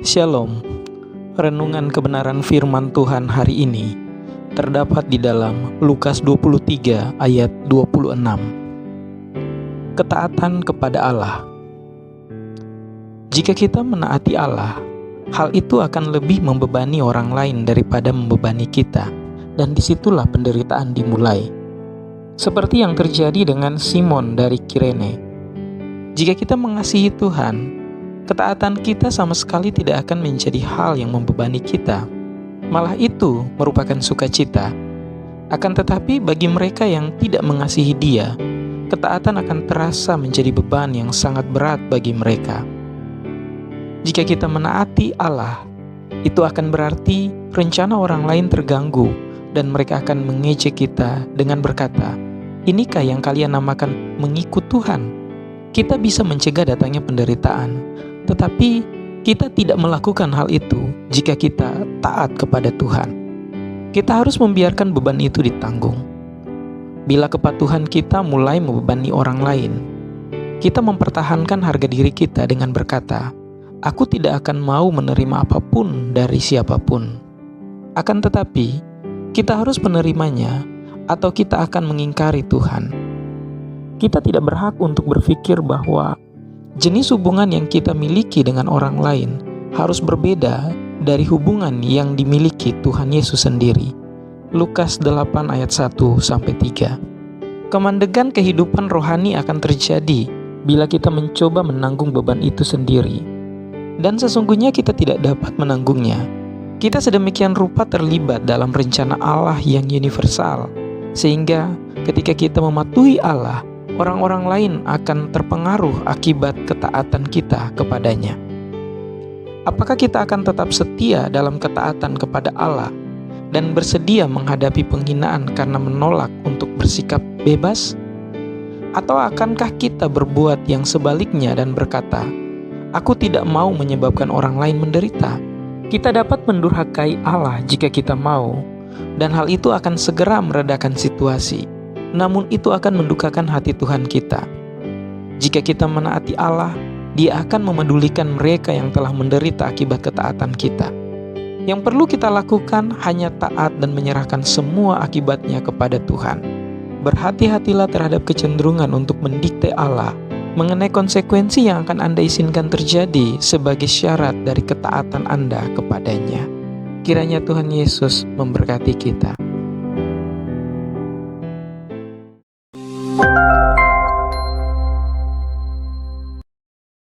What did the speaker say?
Shalom. Renungan kebenaran firman Tuhan hari ini terdapat di dalam Lukas 23 ayat 26. Ketaatan kepada Allah. Jika kita menaati Allah, hal itu akan lebih membebani orang lain daripada membebani kita, dan disitulah penderitaan dimulai. Seperti yang terjadi dengan Simon dari Kirene. Jika kita mengasihi Tuhan, ketaatan kita sama sekali tidak akan menjadi hal yang membebani kita. Malah itu merupakan sukacita. Akan tetapi bagi mereka yang tidak mengasihi Dia, ketaatan akan terasa menjadi beban yang sangat berat bagi mereka. Jika kita menaati Allah, itu akan berarti rencana orang lain terganggu dan mereka akan mengejek kita dengan berkata, "Inikah yang kalian namakan mengikut Tuhan?" Kita bisa mencegah datangnya penderitaan, tetapi kita tidak melakukan hal itu jika kita taat kepada Tuhan. Kita harus membiarkan beban itu ditanggung. Bila kepatuhan kita mulai membebani orang lain, kita mempertahankan harga diri kita dengan berkata, "Aku tidak akan mau menerima apapun dari siapapun." Akan tetapi, kita harus menerimanya atau kita akan mengingkari Tuhan. Kita tidak berhak untuk berpikir bahwa jenis hubungan yang kita miliki dengan orang lain harus berbeda dari hubungan yang dimiliki Tuhan Yesus sendiri. Lukas 8 ayat 1-3. Kemandegan kehidupan rohani akan terjadi bila kita mencoba menanggung beban itu sendiri. Dan sesungguhnya kita tidak dapat menanggungnya. Kita sedemikian rupa terlibat dalam rencana Allah yang universal, sehingga ketika kita mematuhi Allah, orang-orang lain akan terpengaruh akibat ketaatan kita kepadanya. Apakah kita akan tetap setia dalam ketaatan kepada Allah dan bersedia menghadapi penghinaan karena menolak untuk bersikap bebas? Atau akankah kita berbuat yang sebaliknya dan berkata, "Aku tidak mau menyebabkan orang lain menderita"? Kita dapat mendurhakai Allah jika kita mau, dan hal itu akan segera meredakan situasi. Namun itu akan mendukakan hati Tuhan kita. Jika kita menaati Allah, Dia akan memedulikan mereka yang telah menderita akibat ketaatan kita. Yang perlu kita lakukan hanya taat dan menyerahkan semua akibatnya kepada Tuhan. Berhati-hatilah terhadap kecenderungan untuk mendikte Allah mengenai konsekuensi yang akan Anda izinkan terjadi sebagai syarat dari ketaatan Anda kepadanya. Kiranya Tuhan Yesus memberkati kita.